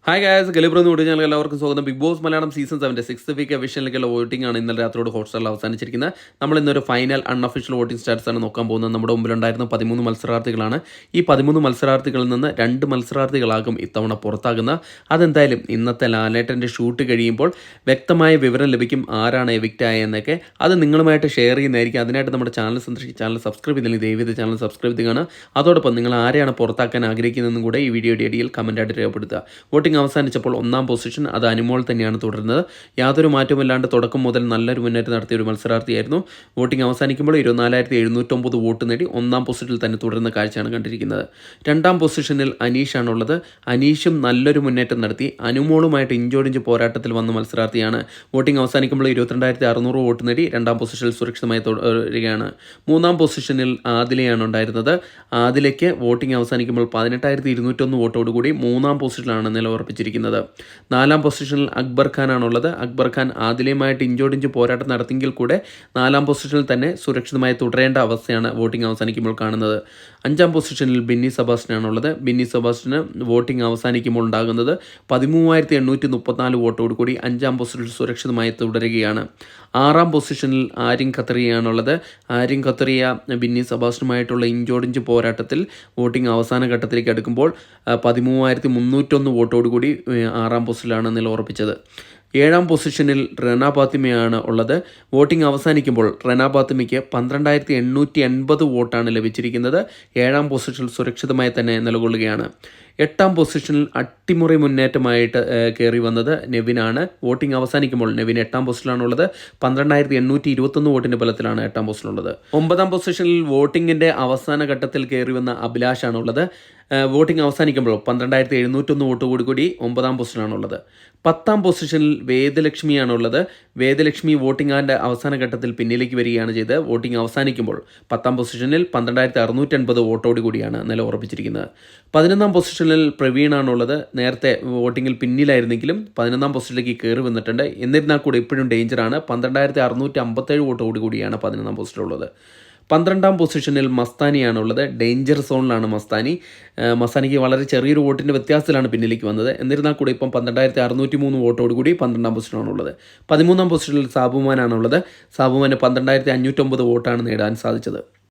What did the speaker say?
Hi guys, ഗലിബ്രെന്ന് കൂടി ഞങ്ങൾ എല്ലാവർക്കും സ്വാഗതം. Big Boss Malayalam season 7 sixth week എവിഷനിലേക്കുള്ള വോട്ടിംഗ് ആണ് ഇന്നലെ രാത്രിയോട് ഹോട്ട്സ്റ്റാറിൽ അവസാനിച്ചിരിക്കുന്നത്. നമ്മൾ ഇന്നൊരു ഫൈനൽ അൺഒഫീഷ്യൽ വോട്ടിംഗ് സ്റ്റാറ്റസ് ആണ് നോക്കാൻ പോകുന്നത്. നമ്മുടെ മുമ്പിലുണ്ടായിരുന്ന 13 മത്സരാർത്ഥികളാണ്. ഈ 13 മത്സരാർത്ഥികളിൽ നിന്ന് 2 മത്സരാർത്ഥികളാകും ഇത്തവണ പുറത്താകുന്നത്. അതെന്തായാലും ഇന്നത്തെ ലാലേട്ടൻ്റെ ഷൂട്ട് കഴിയുമ്പോൾ വ്യക്തമായ വിവരം ലഭിക്കും ആരാണ് എവിക്റ്റ് ആയെന്നൊക്കെ. അത് നിങ്ങളുമായിട്ട് ഷെയർ ചെയ്യുന്നതായിരിക്കും. അതിനായിട്ട് നമ്മുടെ ചാനൽ സന്ദർശിച്ച് ചാനൽ സബ്സ്ക്രൈബ് ചെയ്തില്ലെങ്കിൽ ദയവേത് ചാനൽ സബ്സ്ക്രൈബ് ചെയ്യുകയാണ്. അതോടൊപ്പം നിങ്ങൾ ആരെയാണ് പുറത്താക്കാൻ ആഗ്രഹിക്കുന്നതെന്നും കൂടെ ഈ വീഡിയോയുടെ ഇടയിൽ കമൻറ്റായിട്ട് രേഖപ്പെടുത്തുക. വോട്ടിംഗ് അവസാനിച്ചപ്പോൾ 1ാം പൊസിഷൻ അത് അനുമോൾ തന്നെയാണ് തുടരുന്നത്. യാതൊരു മാറ്റമില്ലാണ്ട് തുടക്കം മുതൽ നല്ലൊരു മുന്നേറ്റം നടത്തിയ ഒരു മത്സരാർത്ഥിയായിരുന്നു. വോട്ടിംഗ് അവസാനിക്കുമ്പോൾ 24,709 വോട്ട് നേടി 1ാം പൊസിഷനിൽ തന്നെ തുടരുന്ന കാഴ്ചയാണ് കണ്ടിരിക്കുന്നത്. 2ാം പൊസിഷനിൽ അനീഷാണുള്ളത്. അനീഷും നല്ലൊരു മുന്നേറ്റം നടത്തി. അനുമോളുമായിട്ട് ഇഞ്ചോടിഞ്ച് പോരാട്ടത്തിൽ വന്ന മത്സരാർത്ഥിയാണ്. വോട്ടിംഗ് അവസാനിക്കുമ്പോൾ 22,600 വോട്ട് നേടി 2ാം പൊസിഷനിൽ സുരക്ഷിതമായി തുടരുകയാണ്. 3ാം പൊസിഷനിൽ ആദിലയാണ് ഉണ്ടായിരുന്നത്. ആദിലയ്ക്ക് വോട്ടിംഗ് അവസാനിക്കുമ്പോൾ 18,201 വോട്ടോടുകൂടി 3ാം പൊസിഷനിലാണ് നിലയുറപ്പിച്ചിരിക്കുന്നത്. 4ാം പൊസിഷനിൽ അക്ബർ ഖാൻ ആണുള്ളത്. അക്ബർ ഖാൻ ആദിലയുമായിട്ട് ഇഞ്ചോടിഞ്ച് പോരാട്ടം നടത്തിയെങ്കിൽ കൂടെ 4ാം പൊസിഷനിൽ തന്നെ സുരക്ഷിതമായി തുടരേണ്ട അവസ്ഥയാണ് വോട്ടിംഗ് അവസാനിക്കുമ്പോൾ കാണുന്നത്. 5ാം പൊസിഷനിൽ ബിന്നി സെബാസ്റ്റ്യൻ ആണുള്ളത്. ബിന്നി സെബാസ്റ്റ്യന് വോട്ടിംഗ് അവസാനിക്കുമ്പോൾ ഉണ്ടാകുന്നത് 13,834 വോട്ടോട് കൂടി 5ാം പൊസിഷനിൽ സുരക്ഷിതമായി തുടരുകയാണ്. 6ാം പൊസിഷനിൽ ആര്യൻ ഖത്തറിയാണുള്ളത്. ആര്യൻ ഖത്തറിയ ബിന്നി സെബാസ്റ്റ്യനുമായിട്ടുള്ള ഇഞ്ചോടിഞ്ച് പോരാട്ടത്തിൽ വോട്ടിംഗ് അവസാന ഘട്ടത്തിലേക്ക് അടുക്കുമ്പോൾ 13,301 വോട്ടോടുകൂടി 6ാം പൊസിഷനിലാണ് നിലയുറപ്പിച്ചത്. 7ാം പൊസിഷനിൽ റെന ഫാത്തിമയാണ് ഉള്ളത്. വോട്ടിംഗ് അവസാനിക്കുമ്പോൾ റെന ഫാത്തിമയ്ക്ക് 12,880 വോട്ടാണ് ലഭിച്ചിരിക്കുന്നത്. 7ാം പൊസിഷനിൽ സുരക്ഷിതമായി തന്നെ നിലകൊള്ളുകയാണ്. 8ാം പൊസിഷനിൽ അട്ടിമുറി മുന്നേറ്റമായിട്ട് കയറി വന്നത് നെവിനാണ്. വോട്ടിംഗ് അവസാനിക്കുമ്പോൾ നെവിൻ 8ാം പൊസിഷനിലാണുള്ളത്. 12,821 വോട്ടിൻ്റെ ബലത്തിലാണ് 8ാം പൊസിഷനുള്ളത്. 9ാം പൊസിഷനിൽ വോട്ടിങ്ങിൻ്റെ അവസാന ഘട്ടത്തിൽ കയറി വന്ന അഭിലാഷാണുള്ളത്. വോട്ടിംഗ് അവസാനിക്കുമ്പോൾ 12,701 വോട്ട് കൂടി 9ാം പൊസിഷനാണുള്ളത്. 10ാം പൊസിഷനിൽ വേദലക്ഷ്മിയാണുള്ളത്. വേദലക്ഷ്മി വോട്ടിംഗിൻ്റെ അവസാന ഘട്ടത്തിൽ പിന്നിലേക്ക് വരികയാണ് ചെയ്തത്. വോട്ടിംഗ് അവസാനിക്കുമ്പോൾ 10ാം പൊസിഷനിൽ 12,680 വോട്ടോട് കൂടിയാണ് നില ഉറപ്പിച്ചിരിക്കുന്നത്. 11ാം പൊസിഷനിൽ പ്രവീണാണുള്ളത്. നേരത്തെ വോട്ടിങ്ങിൽ പിന്നിലായിരുന്നെങ്കിലും 11ാം പൊസിഷനിലേക്ക് കയറി വന്നിട്ടുണ്ട്. എന്നിരുന്നാൽ കൂടി ഇപ്പോഴും ഡേഞ്ചറാണ്. 12,657 വോട്ടോട് കൂടിയാണ് 11ാം പൊസിഷനിലുള്ളത്. 12ാം പൊസിഷനിൽ മസ്താനിയാണുള്ളത്. ഡേഞ്ചർ സോണിലാണ് മസ്താനിക്ക് വളരെ ചെറിയൊരു വോട്ടിൻ്റെ വ്യത്യാസത്തിലാണ് പിന്നിലേക്ക് വന്നത്. എന്നിരുന്നാൽ കൂടി ഇപ്പം 12,603 വോട്ടോട് കൂടി 12ാം പൊസിഷനാണുള്ളത്. 13ാം പൊസിഷനിൽ സാബുമാനാണുള്ളത്. സാബുമാന് 12,509 വോട്ടാണ് നേടാൻ സാധിച്ചത്.